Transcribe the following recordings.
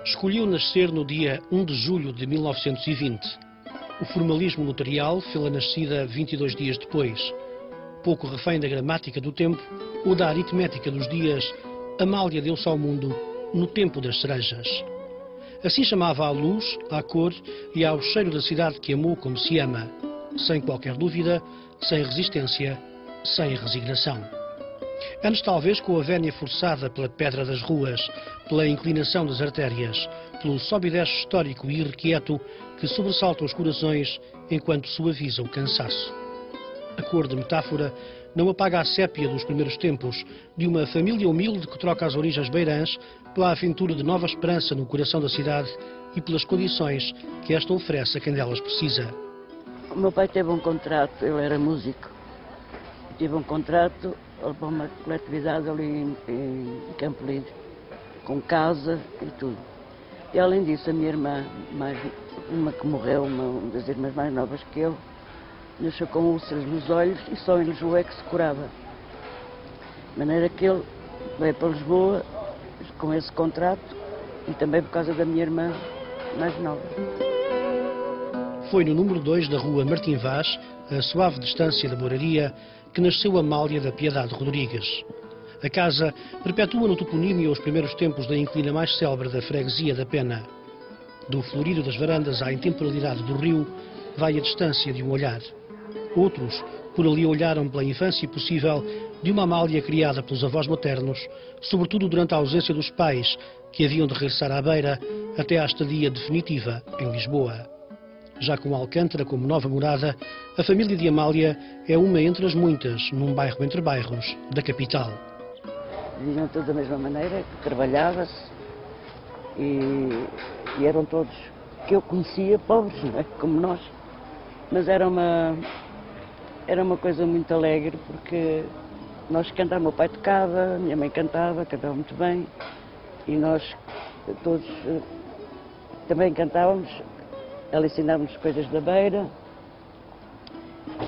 Escolheu nascer no dia 1 de julho de 1920. O formalismo notarial fê-la nascida 22 dias depois. Pouco refém da gramática do tempo ou da aritmética dos dias, Amália deu-se ao mundo no tempo das cerejas. Assim chamava à luz, à cor e ao cheiro da cidade que amou como se ama, sem qualquer dúvida, sem resistência, sem resignação. Antes talvez com a vénia forçada pela pedra das ruas, pela inclinação das artérias, pelo sobe e desce histórico e irrequieto que sobressalta os corações enquanto suaviza o cansaço. A cor de metáfora não apaga a sépia dos primeiros tempos, de uma família humilde que troca as origens beirãs pela aventura de nova esperança no coração da cidade e pelas condições que esta oferece a quem delas precisa. O meu pai teve um contrato, ele era músico, teve um contrato para uma coletividade ali em Campo Limpo, com casa e tudo. E além disso, a minha irmã, uma que morreu, uma das irmãs mais novas que eu, nasceu com úlceras nos olhos e só em Lisboa é que se curava. De maneira que ele veio para Lisboa com esse contrato e também por causa da minha irmã mais nova. Foi no número 2 da rua Martim Vaz, a suave distância da Moraria, que nasceu Amália da Piedade Rodrigues. A casa perpetua no toponímio os primeiros tempos da inclina mais célebre da freguesia da Pena. Do florido das varandas à intemporalidade do rio, vai a distância de um olhar. Outros, por ali olharam pela infância possível de uma Amália criada pelos avós maternos, sobretudo durante a ausência dos pais, que haviam de regressar à Beira até à estadia definitiva em Lisboa. Já com Alcântara como nova morada, a família de Amália é uma entre as muitas, num bairro entre bairros, da capital. Viviam todos da mesma maneira, trabalhava-se e eram todos, que eu conhecia, pobres, não é? Como nós. Mas era uma coisa muito alegre, porque nós cantávamos, meu pai tocava, minha mãe cantava muito bem, e nós todos também cantávamos. Ela ensinava-nos coisas da Beira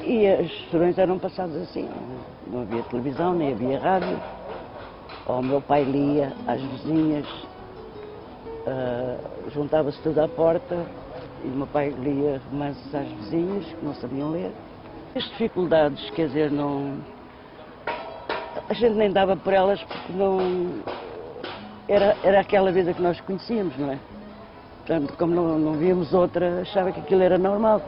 e as sessões eram passadas assim. Não havia televisão, nem havia rádio. O meu pai lia às vizinhas, juntava-se tudo à porta e o meu pai lia romances às vizinhas que não sabiam ler. As dificuldades, quer dizer, a gente nem dava por elas porque não era aquela vida que nós conhecíamos, não é? Portanto, como não víamos outra, achava que aquilo era normal.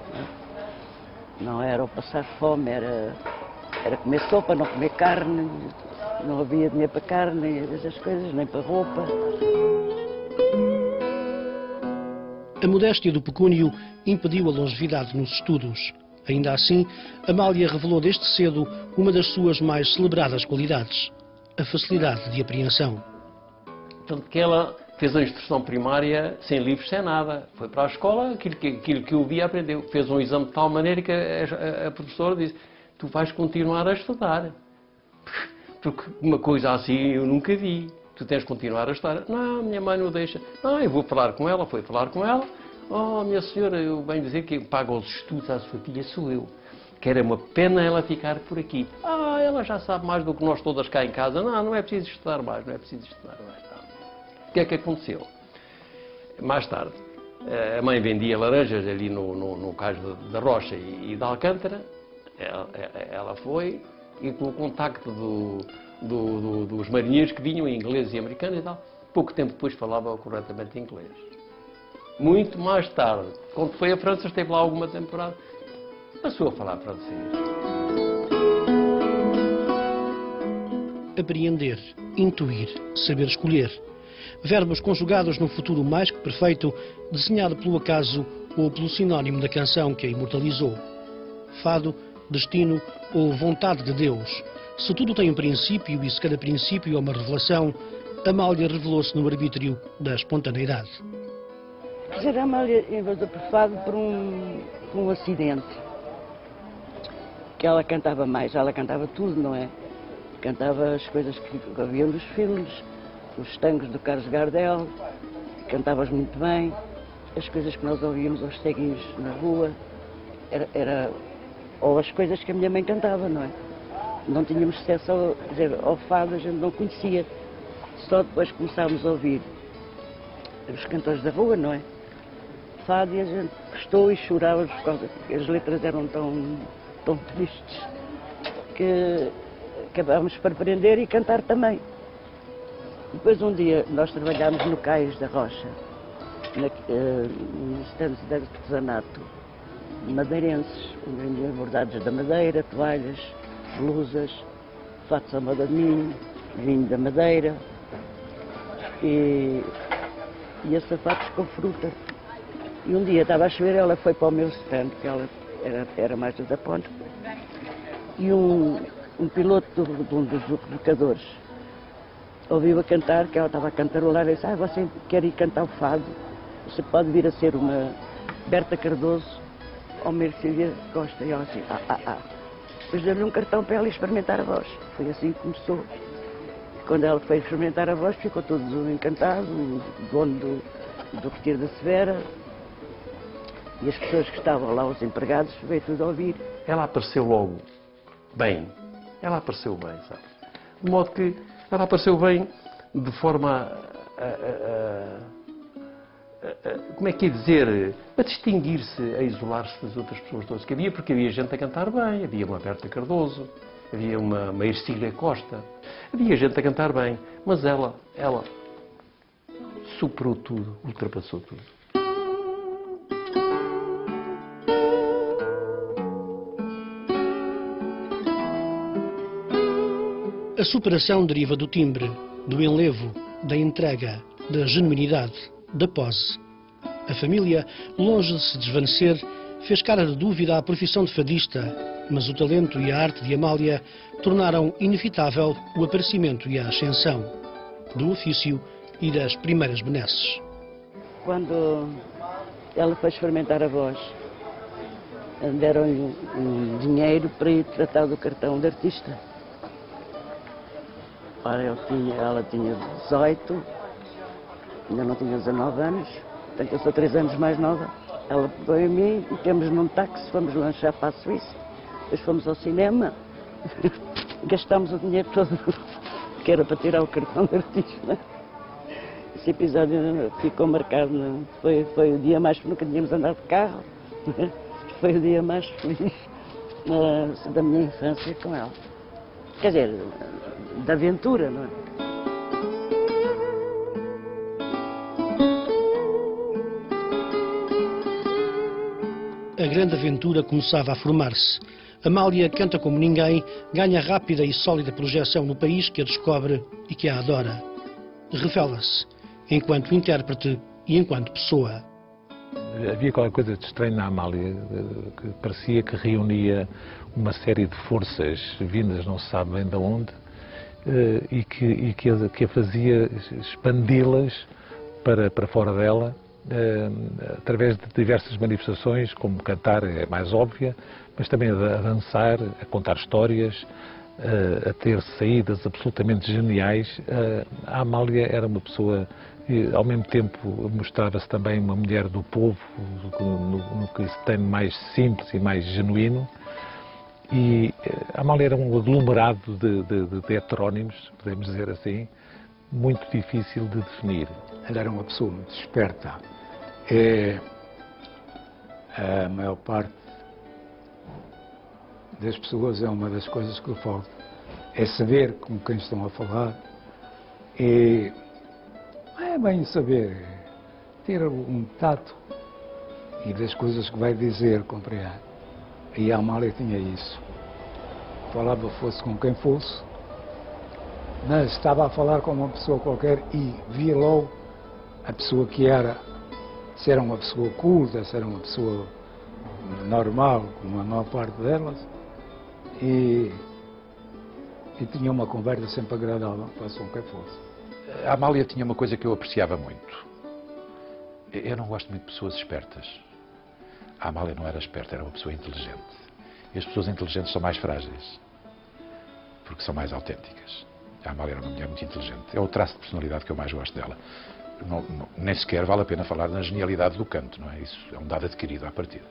Não era o passar fome, era comer sopa, não comer carne, não havia dinheiro para carne, nem essas coisas, nem para roupa. A modéstia do pecúnio impediu a longevidade nos estudos. Ainda assim, Amália revelou desde cedo uma das suas mais celebradas qualidades, a facilidade de apreensão. Tanto que ela fez a instrução primária sem livros, sem nada. Foi para a escola, aquilo que eu via, aprendeu. Fez um exame de tal maneira que a professora disse: tu vais continuar a estudar. Porque uma coisa assim eu nunca vi. Tu tens de continuar a estudar. Não, minha mãe não deixa. Não, eu vou falar com ela. Foi falar com ela. Oh, minha senhora, eu venho dizer que paga os estudos à sua filha, sou eu. Que era uma pena ela ficar por aqui. Ah, ela já sabe mais do que nós todas cá em casa. Não, não é preciso estudar mais, não é preciso estudar mais. O que é que aconteceu? Mais tarde, a mãe vendia laranjas ali no cais da Rocha e da Alcântara. Ela foi e com o contacto dos marinheiros que vinham, ingleses e americanos e tal, pouco tempo depois falava corretamente inglês. Muito mais tarde, quando foi a França, esteve lá alguma temporada, passou a falar francês. Apreender, intuir, saber escolher. Verbos conjugados num futuro mais que perfeito, desenhado pelo acaso ou pelo sinónimo da canção que a imortalizou. Fado, destino ou vontade de Deus. Se tudo tem um princípio e se cada princípio é uma revelação, Amália revelou-se no arbítrio da espontaneidade. Quer dizer, a Amália envasou por fado por um acidente. Que ela cantava mais, ela cantava tudo, não é? Cantava as coisas que havia nos filmes, os tangos do Carlos Gardel, cantavas muito bem, as coisas que nós ouvíamos aos ceguinhos na rua, ou as coisas que a minha mãe cantava, não é? Não tínhamos acesso ao fado, a gente não conhecia. Só depois começámos a ouvir os cantores da rua, não é? Fado, e a gente gostou e chorava por causa que as letras eram tão tristes que acabámos por aprender e cantar também. Depois um dia nós trabalhámos no Cais da Rocha, nos stands de artesanato madeirenses, vendiam bordados da madeira, toalhas, blusas, fatos à moda de ninho, vinho da madeira e sapatos com fruta. E um dia estava a chover, ela foi para o meu stand, que ela era mais da ponte, e um piloto de um dos educadores ouviu a cantar, que ela estava a cantarolar, e disse: você quer ir cantar o fado? Você pode vir a ser uma Berta Cardoso ou Mercedes Costa. E ela assim, Depois deu-lhe um cartão para ela experimentar a voz. Foi assim que começou. E quando ela foi experimentar a voz, ficou todo encantado, o dono do Retiro da Severa, e as pessoas que estavam lá, os empregados, veio tudo a ouvir. Ela apareceu logo bem. Ela apareceu bem, sabe? De modo que ela apareceu bem de forma como é que ia dizer, a distinguir-se, a isolar-se das outras pessoas todas que havia, porque havia gente a cantar bem, havia uma Berta Cardoso, havia uma Ercília Costa, havia gente a cantar bem, mas ela superou tudo, ultrapassou tudo. A superação deriva do timbre, do enlevo, da entrega, da genuinidade, da pose. A família, longe de se desvanecer, fez cara de dúvida à profissão de fadista, mas o talento e a arte de Amália tornaram inevitável o aparecimento e a ascensão do ofício e das primeiras benesses. Quando ela foi experimentar a voz, deram-lhe um dinheiro para ir tratar do cartão de artista. Ora, ela tinha 18, ainda não tinha 19 anos, portanto eu sou 3 anos mais nova. Ela veio a mim e temos num táxi, fomos lanchar para a Suíça, depois fomos ao cinema, gastámos o dinheiro todo que era para tirar o cartão de artista. Esse episódio ficou marcado, foi o dia mais feliz, nunca tínhamos andado de carro, foi o dia mais feliz da minha infância com ela. Quer dizer, da aventura, não é? A grande aventura começava a formar-se. Amália canta como ninguém, ganha rápida e sólida projeção no país que a descobre e que a adora. Revela-se enquanto intérprete e enquanto pessoa. Havia qualquer coisa de estranho na Amália, que parecia que reunia uma série de forças vindas não se sabe bem de onde, e que a fazia expandi-las para fora dela, através de diversas manifestações, como cantar é mais óbvia, mas também a dançar, a contar histórias, a ter saídas absolutamente geniais. A Amália era uma pessoa, ao mesmo tempo mostrava-se também uma mulher do povo, no que se tem mais simples e mais genuíno. E a Amália era um aglomerado de heterónimos, podemos dizer assim, muito difícil de definir. Ela era uma pessoa muito esperta. A maior parte das pessoas é uma das coisas que lhe falta. É saber com quem estão a falar. E é bem saber, ter um tato e das coisas que vai dizer, compreende. E a Amália tinha isso. Falava fosse com quem fosse, mas estava a falar com uma pessoa qualquer e via logo a pessoa que era, se era uma pessoa culta, se era uma pessoa normal, como a maior parte delas, e tinha uma conversa sempre agradável, fosse com quem fosse. A Amália tinha uma coisa que eu apreciava muito. Eu não gosto muito de pessoas espertas. A Amália não era esperta, era uma pessoa inteligente. E as pessoas inteligentes são mais frágeis, porque são mais autênticas. A Amália era uma mulher muito inteligente. É o traço de personalidade que eu mais gosto dela. Nem sequer vale a pena falar na genialidade do canto, não é? Isso é um dado adquirido à partida.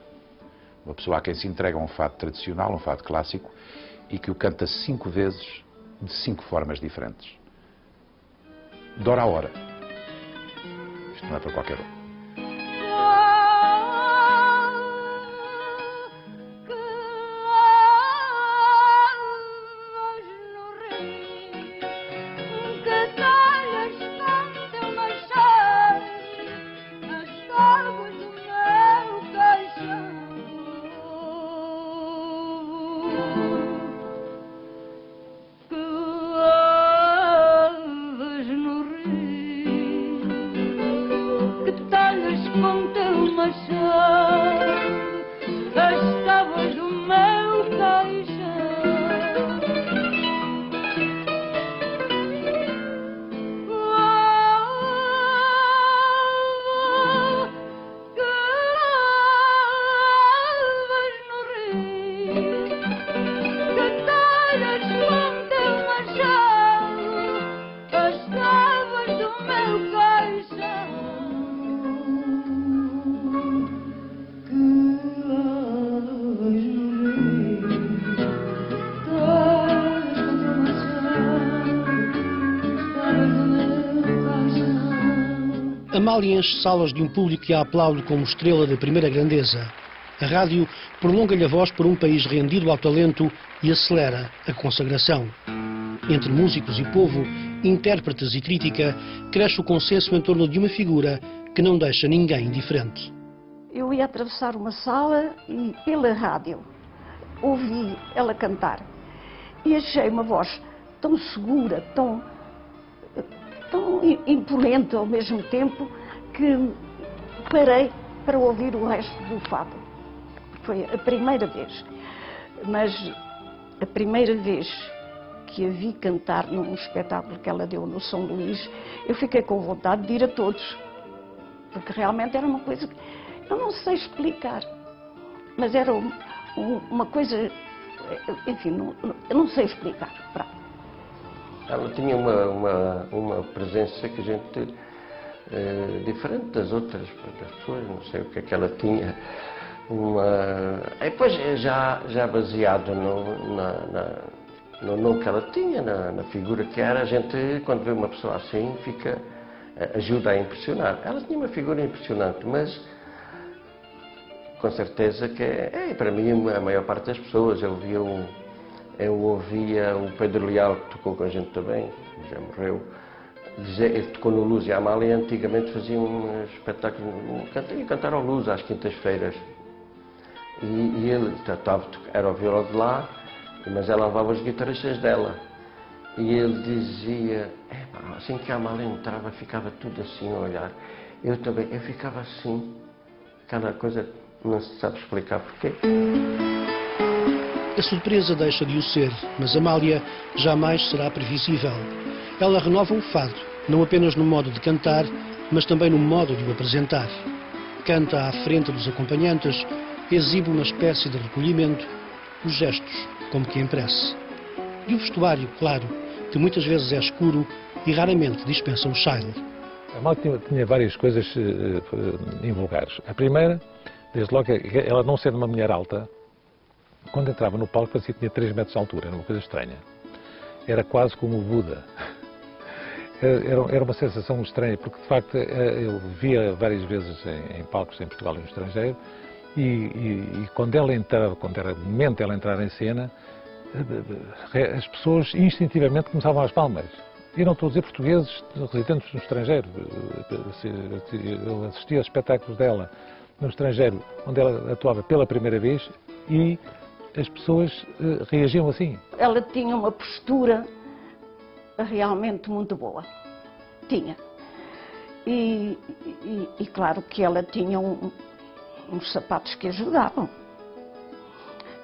Uma pessoa a quem se entrega um fado tradicional, um fado clássico, e que o canta 5 vezes, de 5 formas diferentes. De hora a hora. isto não é para qualquer um. Amália enche salas de um público que a aplaude como estrela de primeira grandeza. A rádio prolonga-lhe a voz por um país rendido ao talento e acelera a consagração. Entre músicos e povo, intérpretes e crítica, cresce o consenso em torno de uma figura que não deixa ninguém indiferente. Eu ia atravessar uma sala e, pela rádio, ouvi ela cantar. E achei uma voz tão segura, tão imponente ao mesmo tempo, que parei para ouvir o resto do fado. Foi a primeira vez. Mas a primeira vez que a vi cantar num espetáculo que ela deu no São Luís, eu fiquei com vontade de ir a todos. Porque realmente era uma coisa que eu não sei explicar. Mas era uma coisa, enfim, eu não sei explicar. Pronto. Ela tinha uma presença que a gente, diferente das outras pessoas, não sei o que é que ela tinha. Depois, já baseado no que ela tinha, na figura que era, a gente, quando vê uma pessoa assim, ajuda a impressionar. Ela tinha uma figura impressionante, mas com certeza que para mim a maior parte das pessoas. Eu ouvia o Pedro Leal, que tocou com a gente também, já morreu. Ele tocou no Luz e a Amália antigamente fazia um espetáculo, ia cantar ao Luz às quintas-feiras. E ele era o violão de lá, mas ela levava os guitarristas dela. E ele dizia, assim que a Amália entrava, ficava tudo assim a olhar. Eu ficava assim, aquela coisa, não se sabe explicar porquê. A surpresa deixa de o ser, mas Amália jamais será previsível. Ela renova o fado, não apenas no modo de cantar, mas também no modo de o apresentar. Canta à frente dos acompanhantes, exibe uma espécie de recolhimento, os gestos, como que em prece. E o vestuário, claro, que muitas vezes é escuro e raramente dispensa um chile. A Amália tinha várias coisas invulgares. A primeira, desde logo, ela não sendo uma mulher alta, quando entrava no palco parecia que tinha 3 metros de altura, era uma coisa estranha. Era quase como o Buda. Era uma sensação estranha, porque de facto eu via várias vezes em palcos em Portugal e no estrangeiro, e quando ela entrava, quando era o momento dela entrar em cena, as pessoas instintivamente começavam às palmas. E não estou a dizer portugueses residentes no estrangeiro. Eu assistia a espetáculos dela no estrangeiro, onde ela atuava pela primeira vez, e as pessoas reagiam assim. Ela tinha uma postura realmente muito boa. Tinha. E claro que ela tinha uns sapatos que ajudavam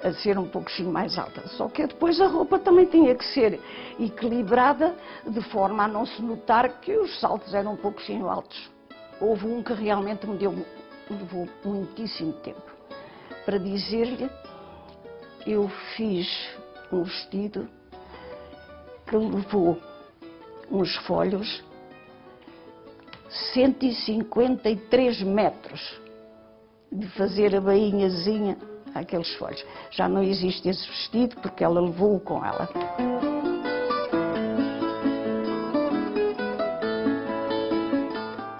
a ser um pouquinho mais alta. Só que depois a roupa também tinha que ser equilibrada de forma a não se notar que os saltos eram um pouquinho altos. Houve um que realmente me levou muitíssimo tempo para dizer-lhe. Eu fiz um vestido que levou uns folhos 153 metros de fazer a bainhazinha àqueles folhos. Já não existe esse vestido porque ela levou-o com ela.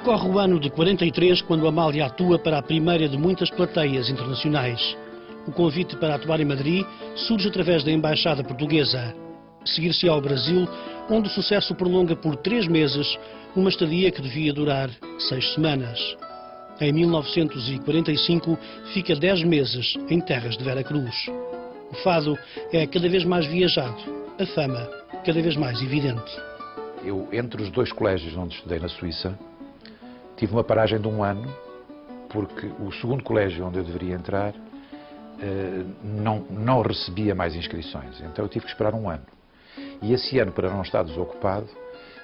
Decorre o ano de 43 quando Amália atua para a primeira de muitas plateias internacionais. O convite para atuar em Madrid surge através da Embaixada Portuguesa. Seguir-se ao Brasil, onde o sucesso prolonga por 3 meses uma estadia que devia durar 6 semanas. Em 1945, fica 10 meses em terras de Veracruz. O fado é cada vez mais viajado, a fama cada vez mais evidente. Eu, entre os 2 colégios onde estudei na Suíça, tive uma paragem de 1 ano, porque o segundo colégio onde eu deveria entrar não recebia mais inscrições. Então eu tive que esperar 1 ano. E esse ano, para não estar desocupado,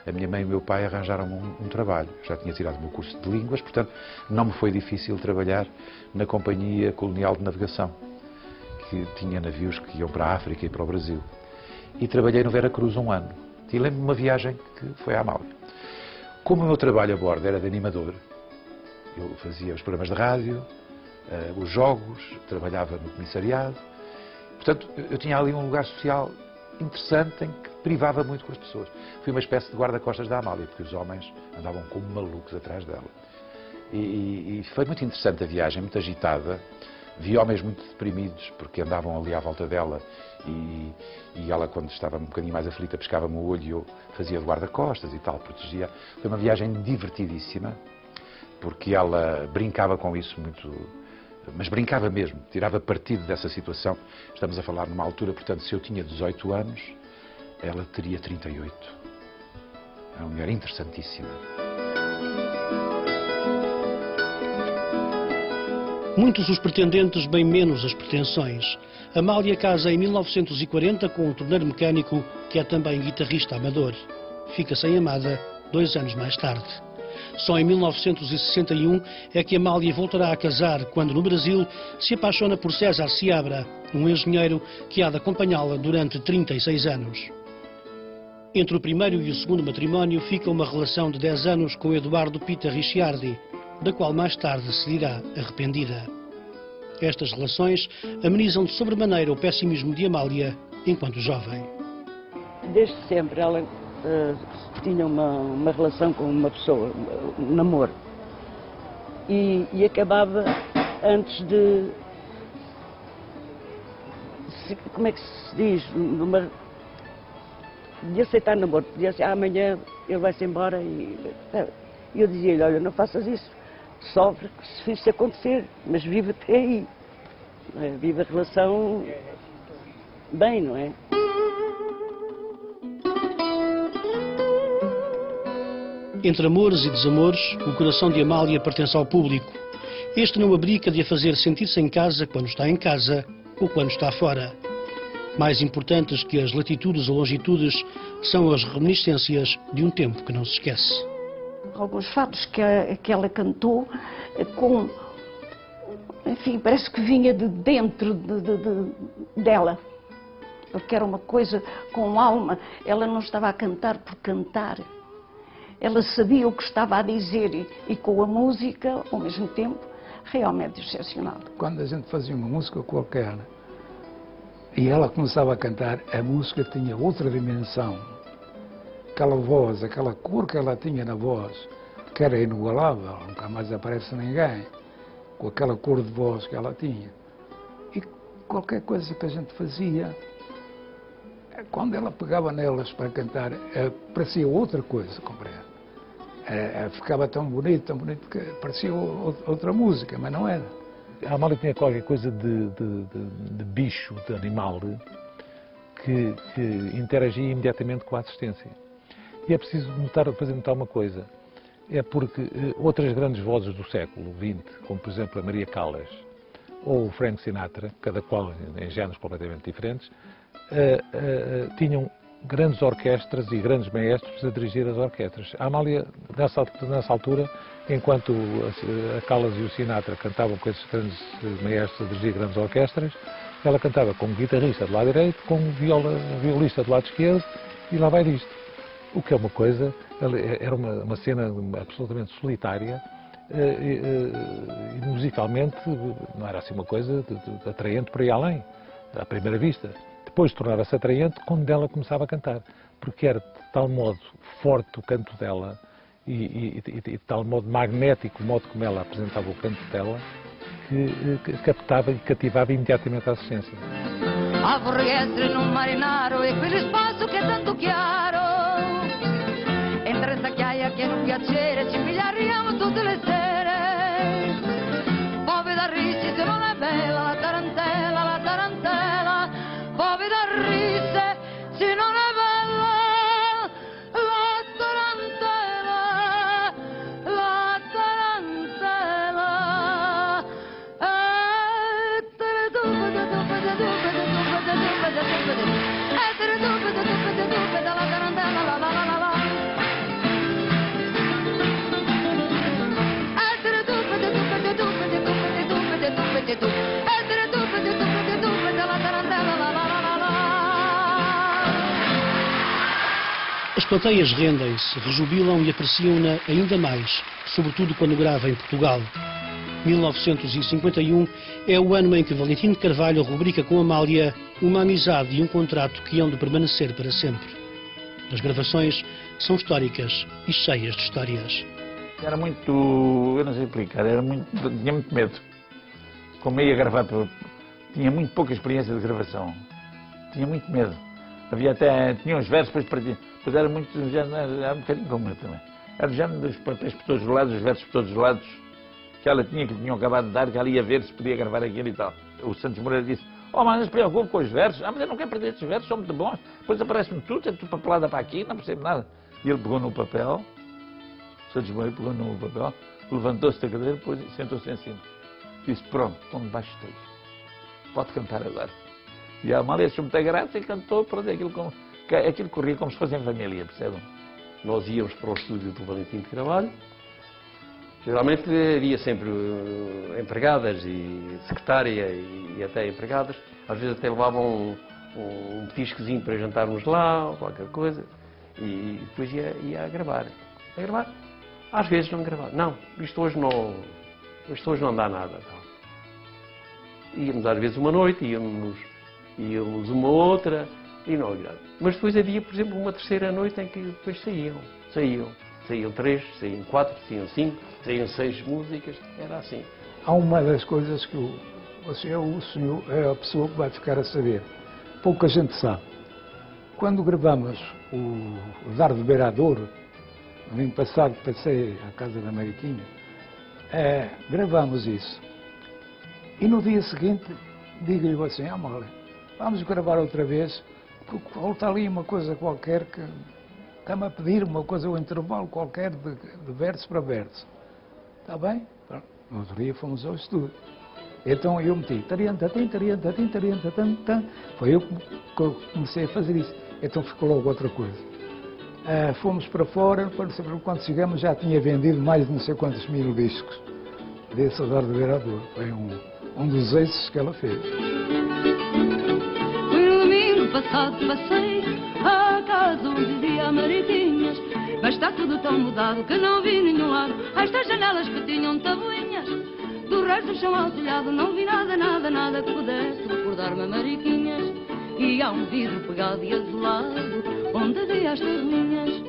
a minha mãe e o meu pai arranjaram um trabalho. Eu já tinha tirado o meu curso de línguas, portanto, não me foi difícil trabalhar na Companhia Colonial de Navegação, que tinha navios que iam para a África e para o Brasil. E trabalhei no Veracruz 1 ano. E lembro-me de uma viagem que foi à Amália. Como o meu trabalho a bordo era de animador, eu fazia os programas de rádio, os jogos, trabalhava no comissariado. Portanto, eu tinha ali um lugar social interessante em que privava muito com as pessoas. Fui uma espécie de guarda-costas da Amália, porque os homens andavam como malucos atrás dela. E foi muito interessante a viagem, muito agitada. Vi homens muito deprimidos, porque andavam ali à volta dela e ela, quando estava um bocadinho mais aflita, pescava-me o olho e eu fazia de guarda-costas e tal, protegia. Foi uma viagem divertidíssima, porque ela brincava com isso muito, mas brincava mesmo, tirava partido dessa situação. Estamos a falar numa altura, portanto, se eu tinha 18 anos, ela teria 38. É uma mulher interessantíssima. Muitos os pretendentes, bem menos as pretensões. Amália casa em 1940 com um torneiro mecânico que é também guitarrista amador. Fica sem amada 2 anos mais tarde. Só em 1961 é que Amália voltará a casar, quando no Brasil se apaixona por César Seabra, um engenheiro que há de acompanhá-la durante 36 anos. Entre o primeiro e o segundo matrimónio fica uma relação de 10 anos com Eduardo Pita Ricciardi, da qual mais tarde se dirá arrependida. Estas relações amenizam de sobremaneira o pessimismo de Amália enquanto jovem. Desde sempre ela tinha uma relação com uma pessoa, um namoro. E acabava antes de como é que se diz? De aceitar namoro. Dizia assim, amanhã ele vai-se embora e eu dizia-lhe, olha, não faças isso. Sofre se isso acontecer, mas vive até aí. Vive a relação bem, não é? Entre amores e desamores, o coração de Amália pertence ao público. Este não abdica de a fazer sentir-se em casa quando está em casa ou quando está fora. Mais importantes que as latitudes ou longitudes são as reminiscências de um tempo que não se esquece. Alguns fatos que ela cantou com, enfim, parece que vinha de dentro dela, porque era uma coisa com alma. Ela não estava a cantar por cantar, ela sabia o que estava a dizer e com a música, ao mesmo tempo, realmente excepcional. Quando a gente fazia uma música qualquer e ela começava a cantar, a música tinha outra dimensão. Aquela voz, aquela cor que ela tinha na voz, que era inigualável, nunca mais aparece ninguém, com aquela cor de voz que ela tinha. E qualquer coisa que a gente fazia, quando ela pegava nelas para cantar, parecia outra coisa, compreende? Ficava tão bonito que parecia outra música, mas não era. A Amália tinha qualquer coisa de bicho, de animal, que interagia imediatamente com a assistência. E é preciso fazer notar uma coisa, é porque outras grandes vozes do século XX, como por exemplo a Maria Callas ou o Frank Sinatra, cada qual em géneros completamente diferentes, tinham grandes orquestras e grandes maestros a dirigir as orquestras. A Amália, nessa altura, enquanto a Callas e o Sinatra cantavam com esses grandes maestros a dirigir grandes orquestras, ela cantava como guitarrista do lado direito, como violista do lado esquerdo, e lá vai disto. O que é uma coisa, era uma cena absolutamente solitária e musicalmente não era assim uma coisa atraente para ir além, à primeira vista. Depois tornava-se atraente quando ela começava a cantar, porque era de tal modo forte o canto dela de tal modo magnético o modo como ela apresentava o canto dela, que captava e cativava imediatamente a assistência. Ah, vorrei essere in un marinaro e quell'espasso che è tanto chiaro. Entra in sacchiaia che è un piacere, ci pigliariamo tutte le sere. Povera Ricci se non è bella la tarantella, la tarantella. Povera Ricci se non è bella la tarantella, la tarantella. As plateias rendem-se, rejubilam e apreciam-na ainda mais, sobretudo quando grava em Portugal. 1951 é o ano em que Valentim de Carvalho rubrica com Amália uma amizade e um contrato que hão de permanecer para sempre. As gravações são históricas e cheias de histórias. Era muito, eu não sei explicar, tinha muito medo. Como ia gravar, tinha muito pouca experiência de gravação. Tinha muito medo. Tinha uns versos, depois era muito, era um bocadinho como eu também. Era o género dos papéis por todos os lados, os versos por todos os lados, que ela tinha, que tinham acabado de dar, que ela ia ver se podia gravar aquilo e tal. O Santos Moreira disse: "Oh, mas não se preocupe com os versos. Ah, mas eu não quero perder estes versos, são muito bons. Depois aparece-me tudo, é tudo papelada para aqui, não percebo nada." E ele pegou no papel, o Santos Moreira pegou no papel, levantou-se da cadeira, depois sentou-se em cima. Disse: "Pronto, estou debaixo de texto. Pode cantar agora." E a Amália achou muita graça e cantou, pronto, aquilo corria como se fosse em família, percebem? Nós íamos para o estúdio do Valentim de Carvalho. Geralmente havia sempre empregadas e secretária e até empregadas. Às vezes até levavam um petiscozinho para jantarmos lá, ou qualquer coisa. E depois ia a gravar. A gravar. Às vezes não gravava. Não, isto hoje não dá nada. Íamos às vezes uma noite, íamos uma outra e não agrada. Mas depois havia, por exemplo, uma terceira noite em que depois saíam 3, saíam 4, saíam 5, saíam 6 músicas, era assim. Há uma das coisas que o senhor é a pessoa que vai ficar a saber. Pouca gente sabe. Quando gravamos o Dardo Beiradouro, no ano passado passei à casa da Mariquinha, gravamos isso. E no dia seguinte digo-lhe assim: "Amália, vamos gravar outra vez, porque falta ali uma coisa qualquer que está-me a pedir uma coisa, um intervalo qualquer de verso para verso." "Está bem?" No outro dia fomos ao estúdio. Então eu meti tariantatim, tariantatim, tariantatim, tan. Foi eu que comecei a fazer isso. Então ficou logo outra coisa. Fomos para fora, quando chegamos já tinha vendido mais de não sei quantos mil discos desse Dardo Beiradouro. Foi um dos êxitos que ela fez. Passado passei à casa onde vivia a Mariquinhas, mas está tudo tão mudado que não vi nenhum lado. Estas janelas que tinham tabuinhas, do resto do chão azulhado não vi nada, nada, nada que pudesse recordar-me a Mariquinhas. E há um vidro pegado e azulado onde havia as tabuinhas.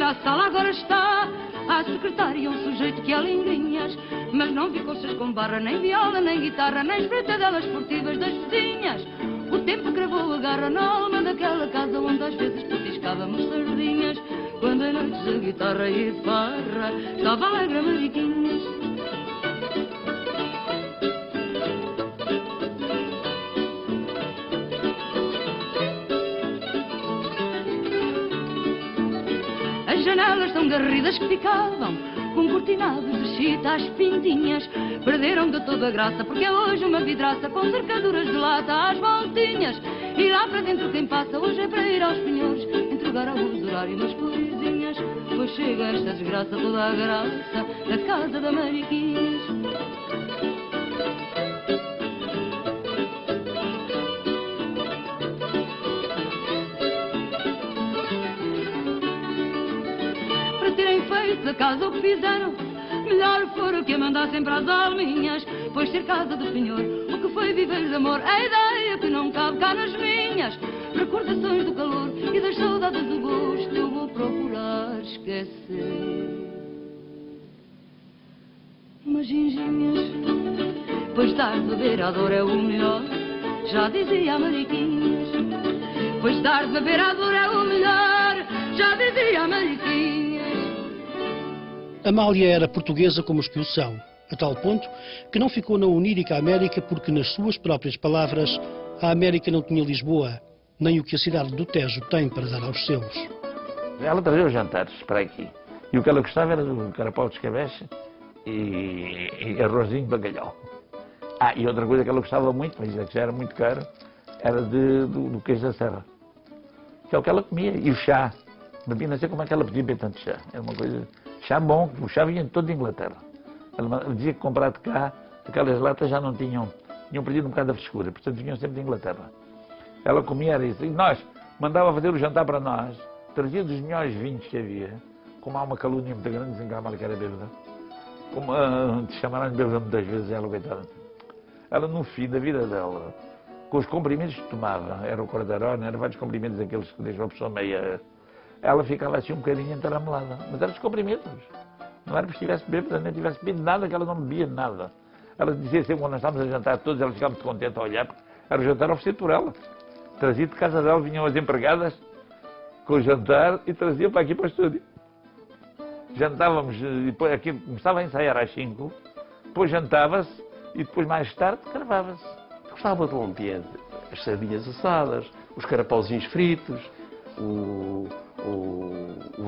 A sala agora está a secretária, um sujeito que é lindinhas, mas não vi coxas com barra, nem viola, nem guitarra, nem espreitadelas esportivas das vizinhas. O tempo gravou a garra na alma daquela casa onde às vezes petiscávamos sardinhas, quando em noites de guitarra e de farra estava alegre a Mariquinhas. As janelas tão garridas que ficavam com cortinados de chita às pintinhas, perderam de toda a graça, porque é hoje uma vidraça com cercaduras de lata às voltinhas. E lá para dentro quem passa hoje é para ir aos pinhões entregar ao usurário umas coisinhas, pois chega esta desgraça toda a graça da casa da Mariquinhas. Da casa o que fizeram, melhor fora que a mandar sempre às alminhas, pois ser casa do Senhor, o que foi viver de amor, é a ideia que não cabe cá nas minhas. Recordações do calor e das saudades do gosto, eu vou procurar esquecer. Mas ginginhas, pois dar de beber à dor é o melhor, já dizia a Mariquinhas. Pois dar de beber à dor é o melhor, já dizia a Mariquinhas. Amália era portuguesa como os que o são, a tal ponto que não ficou na onírica América porque, nas suas próprias palavras, a América não tinha Lisboa, nem o que a cidade do Tejo tem para dar aos seus. Ela trazia os jantares para aqui. E o que ela gostava era do carapau de escabeche e arrozinho de bacalhau. E outra coisa que ela gostava muito, mas já era muito caro, era do queijo da serra. Que é o que ela comia. E o chá. Bebia, não sei como é que ela podia beber tanto chá. Era uma coisa... Chá bom, o chá vinha de toda a Inglaterra. Ela dizia que comprar de cá, aquelas latas já não tinham perdido um bocado da frescura, portanto vinham sempre de Inglaterra. Ela comia era isso. E nós, mandava fazer o jantar para nós, trazia dos melhores vinhos que havia, como há uma calúnia muito grande, dizem que a Amália que era bêbada. Como te chamaram de bêbada muitas vezes, ela, coitada. Ela, no fim da vida dela, com os comprimidos que tomava, era o cordarona, eram vários comprimidos aqueles que deixam a pessoa meia... Ela ficava assim um bocadinho entaramelada, mas eram os comprimidos. Não era porque estivesse bêbada, nem tivesse bebido nada, que ela não bebia nada. Ela dizia sempre, quando nós estávamos a jantar todos, ela ficava muito contente a olhar, porque era o jantar oferecido por ela. Trazia de casa dela, vinham as empregadas com o jantar e trazia para aqui para o estúdio. Jantávamos, depois aqui começava a ensaiar às 5, depois jantava-se e depois mais tarde gravava-se. Gostava do ambiente, as sardinhas assadas, os carapauzinhos fritos, o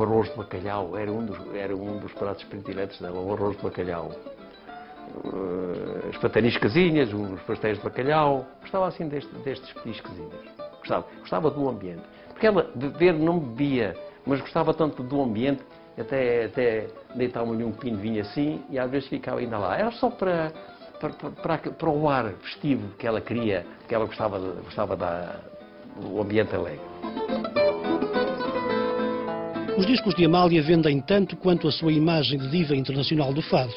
arroz de bacalhau, era um dos pratos prediletos dela, o arroz de bacalhau. As pataniscazinhas, os pastéis de bacalhau, gostava assim destes petisquezinhos. Gostava do ambiente. Porque ela, beber não bebia, mas gostava tanto do ambiente, até deitava-lhe um pino de vinho assim e às vezes ficava ainda lá. Era só para o ar festivo que ela queria, que ela gostava do ambiente alegre. Os discos de Amália vendem tanto quanto a sua imagem de diva internacional do fado,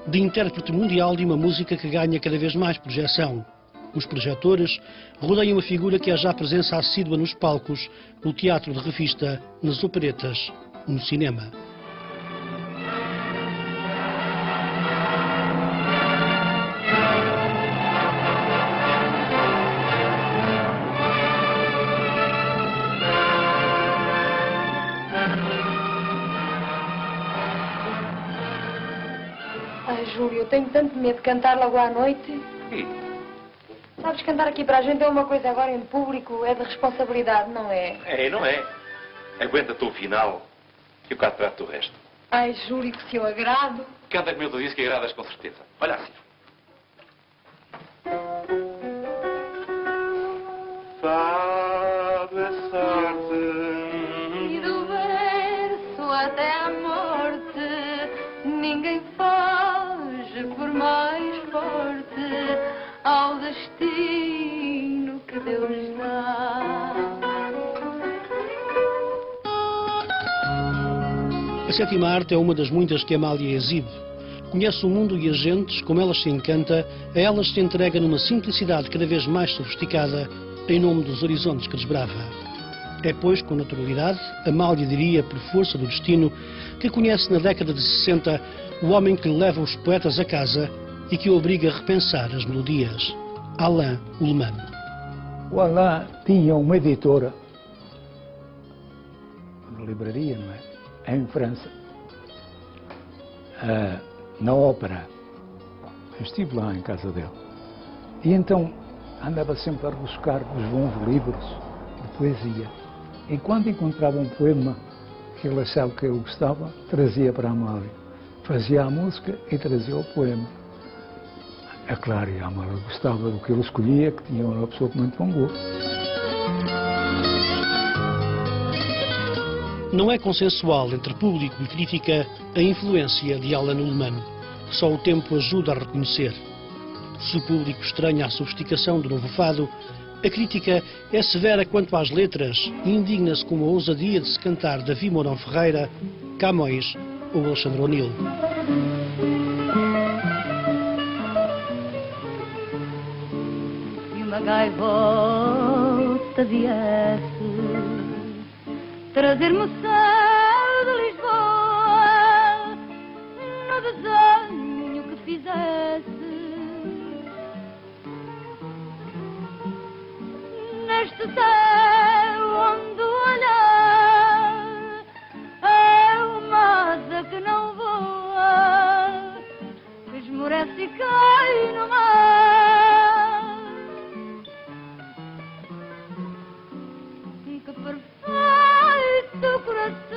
de intérprete mundial de uma música que ganha cada vez mais projeção. Os projetores rodeiam a figura que é já presença assídua nos palcos, no teatro de revista, nas operetas, no cinema. Ai, Júlio, eu tenho tanto medo de cantar logo à noite. Sabes, cantar aqui para a gente é uma coisa, agora em público é de responsabilidade, não é? Não é. Aguenta-te o final e o cá trato do resto. Ai, Júlio, que se eu agrado. Canta como eu te disse que agradas com certeza. Olha assim. Sabe a sorte. E do verso até à morte, ninguém foge por mais forte ao destino que Deus dá. A sétima arte é uma das muitas que Amália exibe. Conhece o mundo e as gentes, como elas se encanta, a elas se entrega numa simplicidade cada vez mais sofisticada, em nome dos horizontes que desbrava. É, pois, com naturalidade, Amália diria, por força do destino, que conhece na década de 60 o homem que leva os poetas a casa e que o obriga a repensar as melodias. Alain Ullmann. O Alain tinha uma editora, uma livraria, não é? Em França, na ópera. Eu estive lá em casa dele. E então andava sempre a buscar os bons livros de poesia. E quando encontrava um poema que ele achava que eu gostava, trazia para a Amália. Fazia a música e trazia o poema. É claro, e a Amália gostava do que ele escolhia, que tinha uma pessoa com muito bom gosto. Não é consensual entre público e crítica a influência de Alain Ullmann, que só o tempo ajuda a reconhecer. Se o público estranha a sofisticação do novo fado, a crítica é severa quanto às letras e indigna-se com a ousadia de se cantar Davi Mourão Ferreira, Camões ou Alexandre O'Neill. uma gaivota viesse trazer-me o céu de Lisboa no desenho que fizesse. Neste céu onde olhar é uma asa que não voa, que esmorece e cai no mar. Que perfeito coração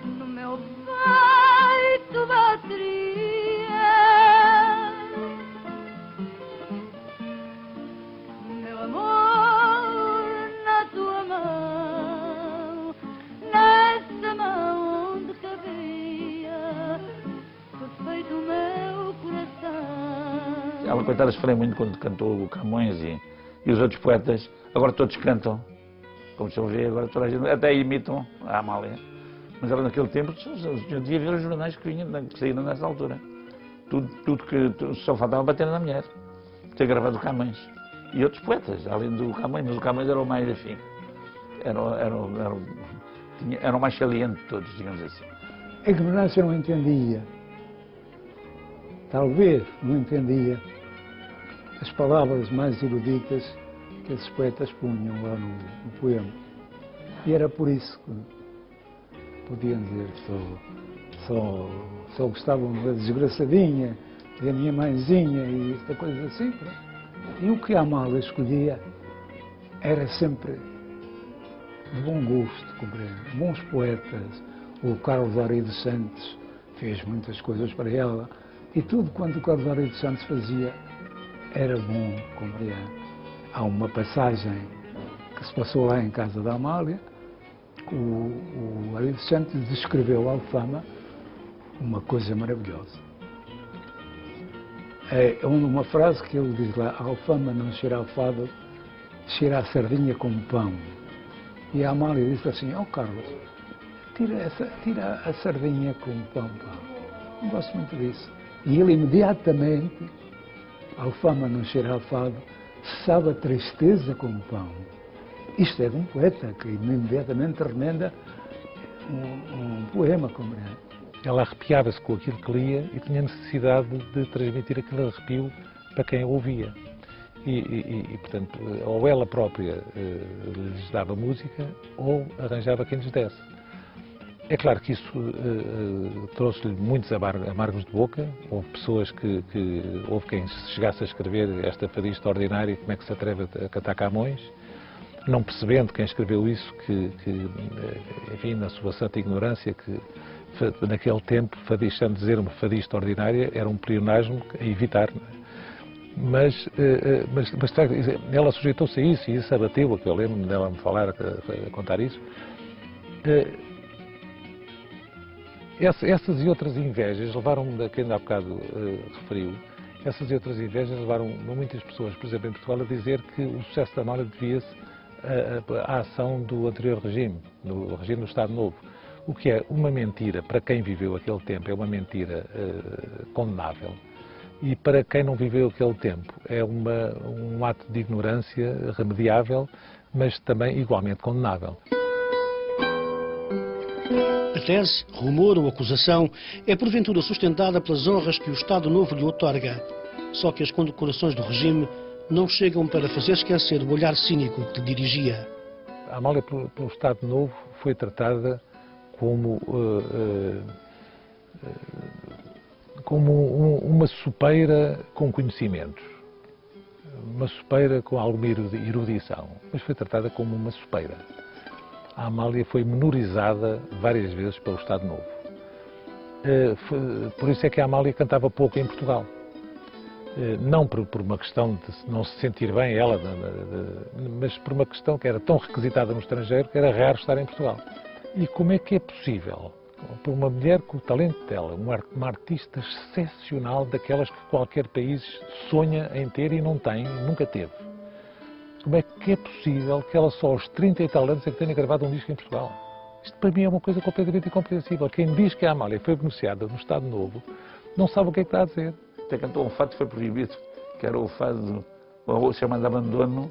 no meu peito bateria. Meu amor na tua mão, nessa mão onde cabia perfeito o meu coração. Ela, coitada, sofreu muito quando cantou o Camões e os outros poetas. Agora todos cantam, como se ouve, agora toda a gente, até imitam a Amália. Mas ela naquele tempo, eu devia ver os jornais que saíram nessa altura. Tudo que só faltava bater na mulher, ter gravado o Camões. E outros poetas, além do Camões, mas o Camões era o mais afim. Era o mais saliente de todos, digamos assim. A ignorância não entendia, talvez não entendia as palavras mais eruditas que esses poetas punham lá no poema. E era por isso que podiam dizer que só gostavam da desgraçadinha, da minha mãezinha e esta coisa assim. E o que a Amália escolhia era sempre de bom gosto, compreende? Bons poetas. O Carlos Ari dos Santos fez muitas coisas para ela e tudo quanto o Carlos Ari dos Santos fazia era bom, compreende? Há uma passagem que se passou lá em casa da Amália. O Ari dos Santos descreveu a Alfama uma coisa maravilhosa. É uma frase que ele diz lá: a Alfama não cheira a fado, cheira a sardinha com pão. E a Amália disse assim: ó Carlos, tira a sardinha com pão, pá. Não gosto muito disso. E ele imediatamente, a Alfama não cheira a fado, sabe a tristeza com pão. Isto é de um poeta que imediatamente remenda um poema, compreende? Ela arrepiava-se com aquilo que lia e tinha necessidade de transmitir aquele arrepio para quem a ouvia. E portanto, ou ela própria lhes dava música ou arranjava quem lhes desse. É claro que isso trouxe-lhe muitos amargos de boca. Houve pessoas houve quem chegasse a escrever esta fadista ordinária, como é que se atreve a cantar Camões, não percebendo quem escreveu isso, enfim, na sua santa ignorância, que naquele tempo, deixando de dizer uma fadista ordinária, era um pleonasmo a evitar. Mas ela sujeitou-se a isso e isso abateu-a, que eu lembro dela me falar, a contar isso. Essas e outras invejas levaram-me, a quem ainda há bocado referiu, essas e outras invejas levaram muitas pessoas, por exemplo, em Portugal, a dizer que o sucesso da Amália devia-se à ação do anterior regime, no regime do Estado Novo. O que é uma mentira para quem viveu aquele tempo, é uma mentira condenável. E para quem não viveu aquele tempo, é um ato de ignorância remediável, mas também igualmente condenável. A tese, rumor ou acusação é porventura sustentada pelas honras que o Estado Novo lhe outorga. Só que as condecorações do regime não chegam para fazer esquecer o olhar cínico que lhe dirigia. A Amália, pelo Estado Novo, foi tratada como uma sopeira com conhecimentos, uma sopeira com alguma erudição, mas foi tratada como uma sopeira. A Amália foi menorizada várias vezes pelo Estado Novo. Por isso é que a Amália cantava pouco em Portugal. Não por uma questão de não se sentir bem ela, mas por uma questão que era tão requisitada no estrangeiro que era raro estar em Portugal. E como é que é possível, por uma mulher com o talento dela, uma artista excepcional, daquelas que qualquer país sonha em ter e não tem, nunca teve, como é que é possível que ela só aos 30 e tal anos é que tenha gravado um disco em Portugal? Isto para mim é uma coisa completamente incompreensível. Quem diz que a Amália foi beneficiada no Estado Novo não sabe o que é que está a dizer. Até cantou um fado que foi proibido, que era o fado, o chamado Abandono,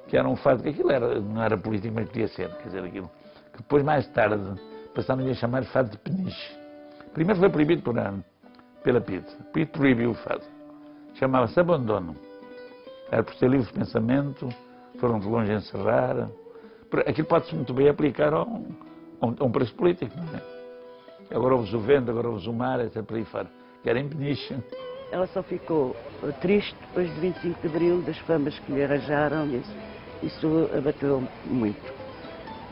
que era um fado, que aquilo não era político, mas podia ser, quer dizer, aquilo. Que depois, mais tarde, passaram a chamar fado de peniche. Primeiro foi proibido pela PIDE. A PIDE proibiu o fado. Chamava-se Abandono. Era por ser livre de pensamento, foram de longe encerrar. Aquilo pode-se muito bem aplicar a um preço político, não é? Agora ouve-se o vento, agora ouve-se o mar, etc. Por aí fora. Que era em peniche. Ela só ficou triste depois de 25 de Abril, das famas que lhe arranjaram. Isso abateu muito.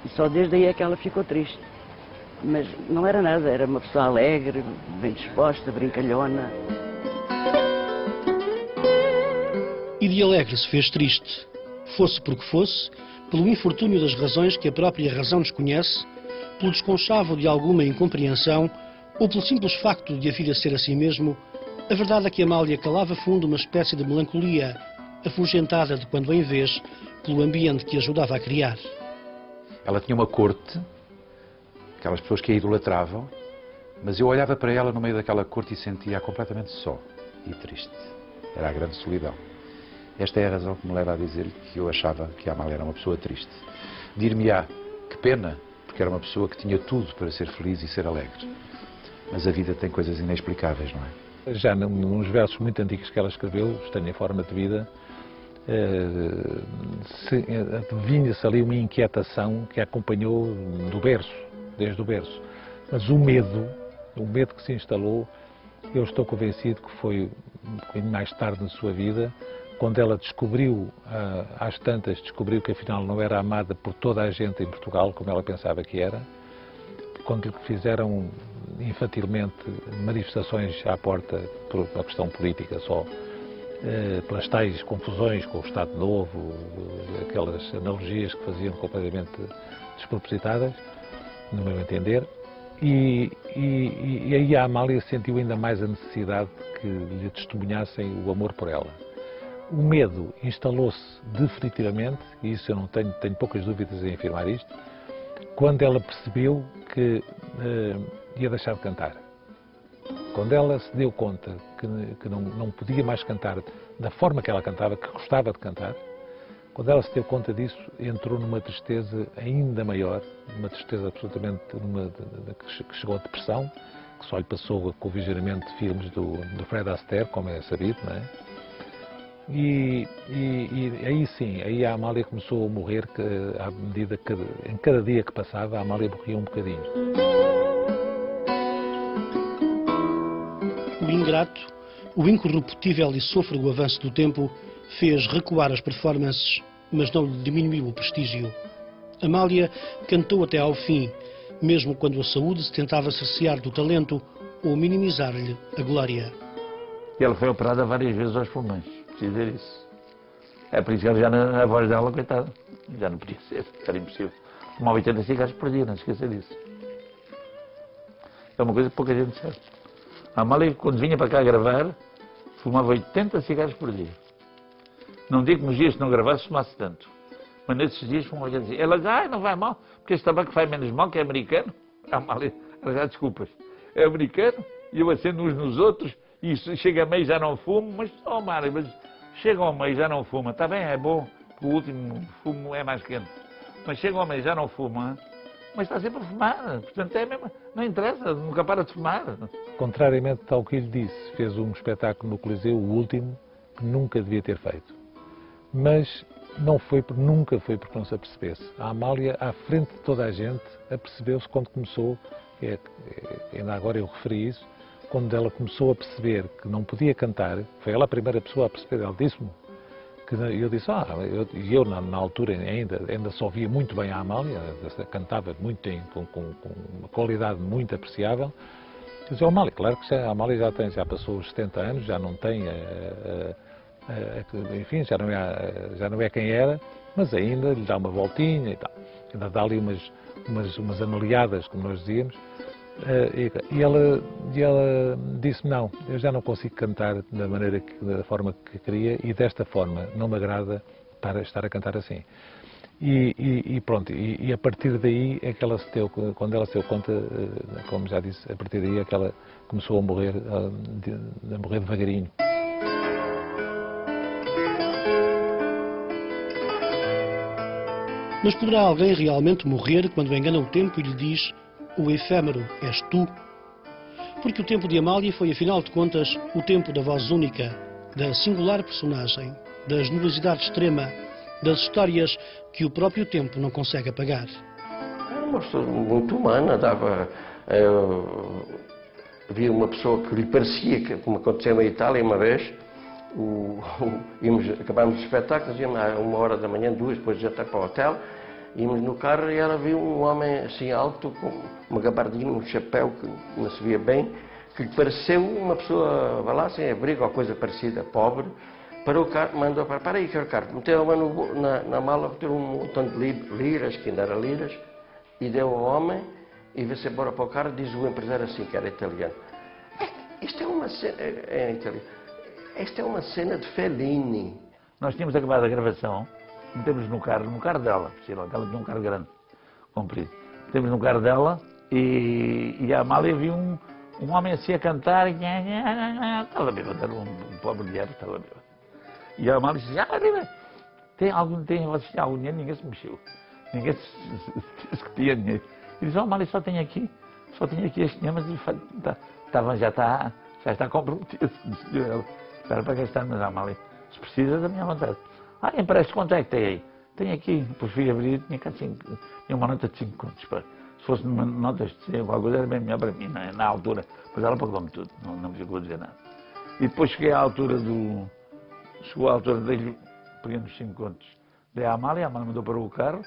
E só desde aí é que ela ficou triste. Mas não era nada, era uma pessoa alegre, bem disposta, brincalhona. E de alegre se fez triste, fosse porque fosse, pelo infortúnio das razões que a própria razão desconhece, pelo desconchavo de alguma incompreensão ou pelo simples facto de a vida ser assim mesmo. A verdade é que Amália calava fundo uma espécie de melancolia, afugentada de quando em vez pelo ambiente que ajudava a criar. Ela tinha uma corte, aquelas pessoas que a idolatravam, mas eu olhava para ela no meio daquela corte e sentia-a completamente só e triste. Era a grande solidão. Esta é a razão que me leva a dizer que eu achava que a Amália era uma pessoa triste. Dir-me-á, que pena, porque era uma pessoa que tinha tudo para ser feliz e ser alegre. Mas a vida tem coisas inexplicáveis, não é? Já nos versos muito antigos que ela escreveu, Estranha Forma de Vida, adivinha-se ali uma inquietação que a acompanhou do berço, desde o berço. Mas o medo que se instalou, eu estou convencido que foi um bocadinho mais tarde na sua vida, quando ela descobriu, às tantas, descobriu que afinal não era amada por toda a gente em Portugal, como ela pensava que era, quando lhe fizeram infantilmente manifestações à porta por uma questão política só, pelas tais confusões com o Estado Novo, aquelas analogias que faziam completamente despropositadas, no meu entender, e aí a Amália sentiu ainda mais a necessidade de que lhe testemunhassem o amor por ela. O medo instalou-se definitivamente, e isso eu não tenho poucas dúvidas em afirmar isto, quando ela percebeu que ia deixar de cantar. Quando ela se deu conta que não podia mais cantar da forma que ela cantava, que gostava de cantar, quando ela se deu conta disso, entrou numa tristeza ainda maior, uma tristeza absolutamente que chegou à depressão, que só lhe passou com o visionamento de filmes do Fred Astaire, como é sabido, não é? E aí sim, aí a Amália começou a morrer, à medida que em cada dia que passava a Amália morria um bocadinho. O ingrato, o incorruptível e sôfrego avanço do tempo fez recuar as performances, mas não lhe diminuiu o prestígio. Amália cantou até ao fim, mesmo quando a saúde se tentava cercear do talento ou minimizar-lhe a glória. E ela foi operada várias vezes aos pulmões, preciso dizer isso. É por isso que ela já a voz dela, coitada, já não podia ser, era impossível. Fumava 80 cigarros por dia, não se esqueça disso. É uma coisa que pouca gente sabe. A Amália, quando vinha para cá gravar, fumava 80 cigarros por dia. Não digo que nos dias que não gravasse fumasse tanto, mas nesses dias fumava 80 cigarros. Ela diz, não vai mal, porque este tabaco faz menos mal, que é americano. A Amália, ela já desculpas, é americano, e eu acendo uns nos outros, e chega a meio e já não fumo, mas, Amália, mas chega ao meio e já não fuma, está bem, é bom, o último fumo é mais quente, mas chega ao meio e já não fuma, mas está sempre a fumar, portanto é mesmo, não interessa, nunca para de fumar. Contrariamente ao que lhe disse, fez um espetáculo no Coliseu, o último, que nunca devia ter feito. Mas nunca foi porque não se apercebesse. A Amália, à frente de toda a gente, apercebeu-se quando começou, ainda agora eu referi isso, quando ela começou a perceber que não podia cantar, foi ela a primeira pessoa a perceber, ela disse-me, que eu disse, eu na altura ainda só via muito bem a Amália, cantava muito com uma qualidade muito apreciável. Eu disse, Amália, claro que a Amália já passou os 70 anos, já não tem, enfim, já não é quem era, mas ainda lhe dá uma voltinha e tal, ainda dá ali umas amaliadas, como nós dizíamos. E ela disse, não, eu já não consigo cantar da forma que queria, e desta forma não me agrada para estar a cantar assim. E pronto, e a partir daí é que ela se deu, quando ela se deu conta, como já disse, a partir daí é que ela começou a morrer devagarinho. Mas poderá alguém realmente morrer quando engana o tempo e lhe diz: o efêmero és tu? Porque o tempo de Amália foi, afinal de contas, o tempo da voz única, da singular personagem, da generosidade extrema, das histórias que o próprio tempo não consegue apagar. Era uma pessoa muito humana, havia uma pessoa que lhe parecia, como aconteceu em Itália uma vez, acabámos os espetáculos, íamos à 1h da manhã, 2, depois já para o hotel, íamos no carro e ela viu um homem assim alto, com uma gabardina, um chapéu que não se via bem, que lhe pareceu uma pessoa, vá lá, sem abrigo ou coisa parecida, pobre. Parou o carro, mandou para aí, quero carro. Meteu a mão na mala, meteu um montão de liras, que ainda era liras, e deu ao homem, e veio-se embora para o carro, diz o empresário assim, que era italiano. Isto é uma cena, esta é uma cena de Fellini. Nós tínhamos acabado a gravação, metemos no carro dela, ela tinha um carro grande, comprido. Metemos no carro dela, e a Amália viu um homem assim a cantar, estava bêbado, era um pobre diabo, estava bêbado. E a Amália disse, tem algum dinheiro? Ninguém se mexeu. Ninguém disse que tinha dinheiro. E disse, Amália, só tenho aqui este dinheiro, mas já está comprometido. Espera para gastar, mas Amália, se precisa da minha vontade. Empreste, quanto é que tem aí? Tem aqui, depois fui abrir, tinha uma nota de 5 contos. Se fosse uma nota de 100, alguma coisa era bem melhor para mim, na altura. Mas ela pagou-me tudo, não me ficou a dizer nada. E depois chegou à altura, dei-lhe, peguei nos 5 contos, dei à Amália, a Amália mandou para o carro,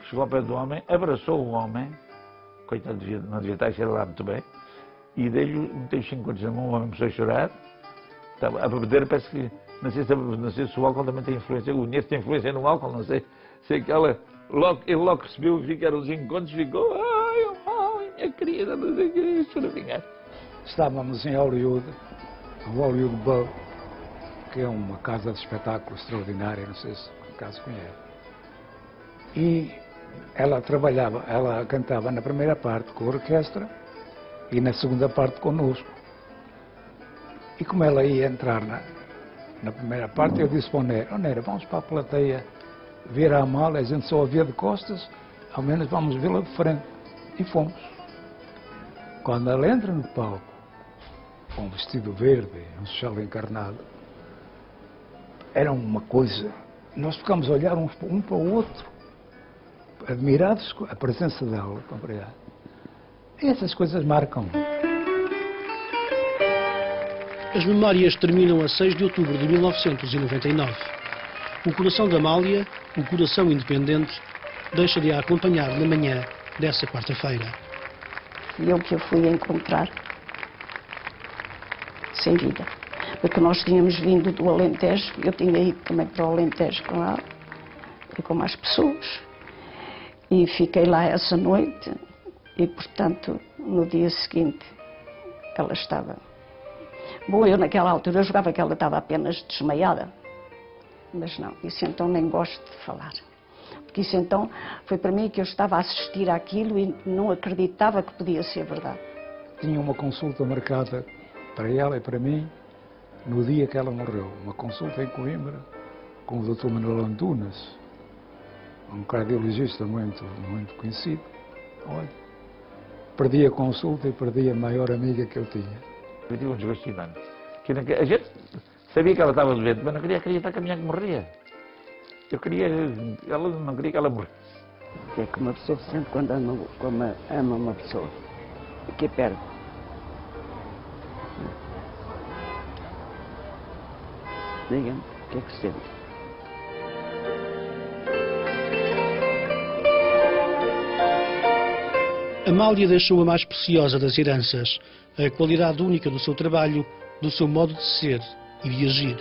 chegou ao pé do homem, abraçou o homem, coitado, não devia estar a cheirar lá muito bem, e metei os 5 contos na mão, o homem começou a chorar, estava a beber, parece que, não sei se o álcool também tem influência, o dinheiro tem influência no álcool, não sei, sei que ele logo recebeu, vi que eram os 5 contos, ficou, ai, minha querida, não sei o que é isso, Estávamos em Hollywood, o Hollywood Bowl, que é uma casa de espetáculo extraordinária, não sei se por acaso conhece. E ela cantava na primeira parte com a orquestra e na segunda parte conosco. E como ela ia entrar na primeira parte, eu disse para o Neira, vamos para a plateia ver a Amália, a gente só a vê de costas, ao menos vamos vê-la de frente. E fomos. Quando ela entra no palco, com um vestido verde, um chale encarnado, era uma coisa, nós ficamos a olhar um para o outro, admirados com a presença dela, compreende? E essas coisas marcam. As memórias terminam a 6 de outubro de 1999. O coração da Amália, o coração independente, deixa de a acompanhar na manhã dessa quarta-feira. Fui eu que a fui encontrar, sem vida. Porque nós tínhamos vindo do Alentejo, eu tinha ido também para o Alentejo com ela e com mais pessoas. E fiquei lá essa noite e, portanto, no dia seguinte ela estava... Bom, eu naquela altura eu jogava que ela estava apenas desmaiada. Mas não, isso então nem gosto de falar. Porque isso então foi para mim que eu estava a assistir àquilo e não acreditava que podia ser verdade. Tinha uma consulta marcada para ela e para mim no dia que ela morreu. Uma consulta em Coimbra com o Dr. Manuel Antunes, um cardiologista muito conhecido. Olha, perdi a consulta e perdi a maior amiga que eu tinha. Eu tive um desvestimento. A gente sabia que ela estava doente, mas não queria acreditar que a minha que morria. Ela não queria que ela morresse. É que uma pessoa sente quando ama uma pessoa e que perde. Diga-me, o que é que se sente? Amália deixou a mais preciosa das heranças, a qualidade única do seu trabalho, do seu modo de ser e de agir.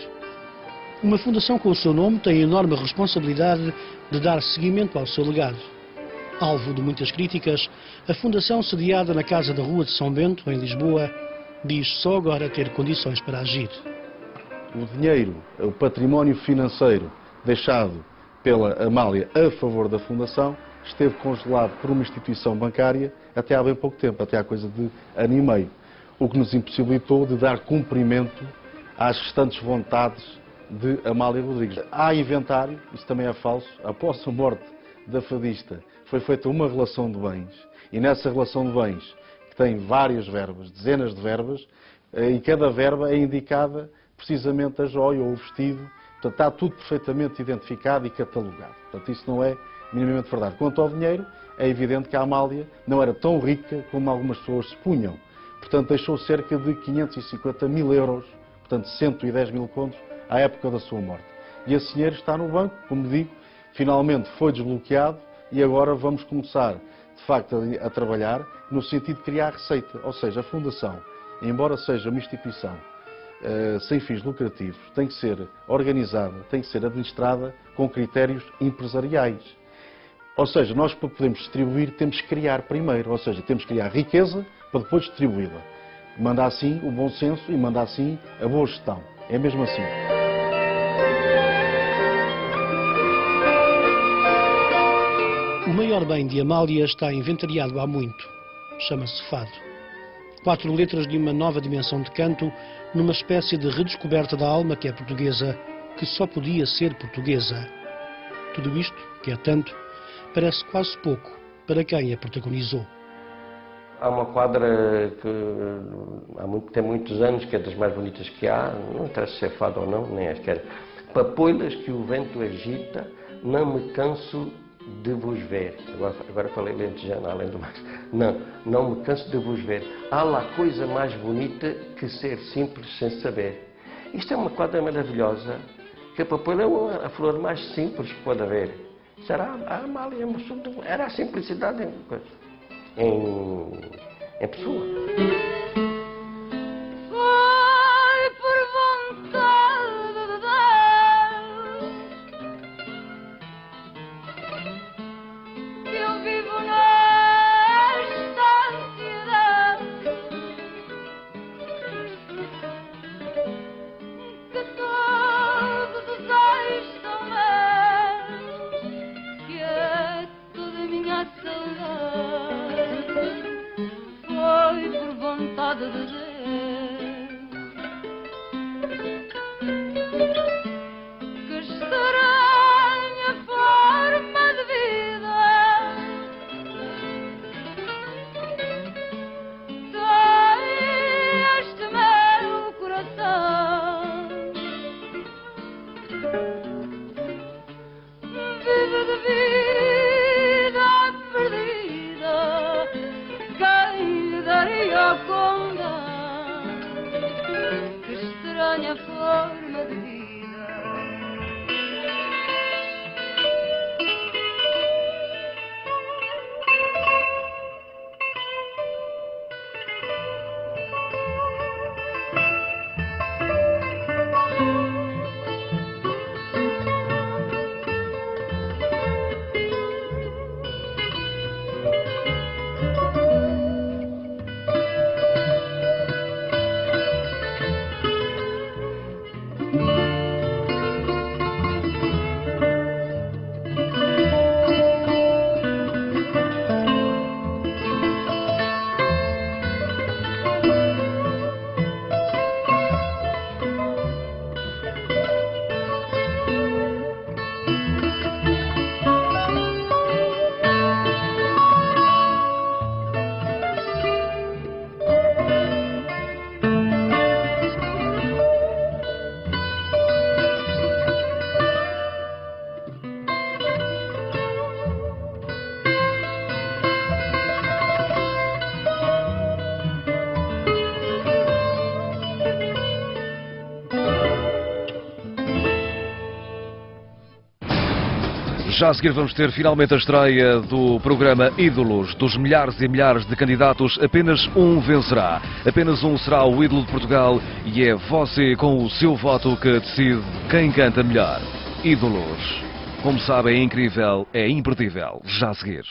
Uma fundação com o seu nome tem a enorme responsabilidade de dar seguimento ao seu legado. Alvo de muitas críticas, a fundação, sediada na Casa da Rua de São Bento, em Lisboa, diz só agora ter condições para agir. O dinheiro, o património financeiro deixado pela Amália a favor da Fundação, esteve congelado por uma instituição bancária até há bem pouco tempo, até há coisa de ano e meio, o que nos impossibilitou de dar cumprimento às restantes vontades de Amália Rodrigues. Há inventário, isso também é falso, após a morte da fadista foi feita uma relação de bens, e nessa relação de bens, que tem várias verbas, dezenas de verbas, e cada verba é indicada precisamente a joia ou o vestido. Portanto, está tudo perfeitamente identificado e catalogado. Portanto, isso não é minimamente verdade. Quanto ao dinheiro, é evidente que a Amália não era tão rica como algumas pessoas supunham. Portanto, deixou cerca de 550 mil euros, portanto 110 mil contos, à época da sua morte. E esse dinheiro está no banco, como digo, finalmente foi desbloqueado e agora vamos começar, de facto, a trabalhar no sentido de criar receita. Ou seja, a Fundação, embora seja uma instituição sem fins lucrativos, tem que ser organizada, tem que ser administrada com critérios empresariais. Ou seja, nós para podermos distribuir temos que criar primeiro, ou seja, temos que criar riqueza para depois distribuí-la. Manda assim o bom senso e manda assim a boa gestão. É mesmo assim. O maior bem de Amália está inventariado há muito. Chama-se fado. 4 letras de uma nova dimensão de canto, numa espécie de redescoberta da alma que é portuguesa, que só podia ser portuguesa. Tudo isto, que é tanto, parece quase pouco para quem a protagonizou. Há uma quadra que tem muitos anos, que é das mais bonitas que há, não interessa se é fado ou não, nem as quero. Papoilas que o vento agita, não me canso de vos ver. Agora falei lentejano, além do mais. Não me canso de vos ver. Há lá coisa mais bonita que ser simples sem saber. Isto é uma quadra maravilhosa, que a papoila é a flor mais simples que pode haver. Será a Amália, era a simplicidade em pessoa. Foi por vontade de Deus que eu vivo nesta ansiedade, que todos desejam ver, que é toda minha saudade. Foi por vontade de Deus que estranha forma de vida tem este meu coração. Vive de vida perdida, quem lhe daria conta? Que estranha forma de vida. Já a seguir vamos ter finalmente a estreia do programa Ídolos. Dos milhares e milhares de candidatos, apenas um vencerá. Apenas um será o ídolo de Portugal e é você, com o seu voto, que decide quem canta melhor. Ídolos. Como sabem, é incrível, é imperdível. Já a seguir.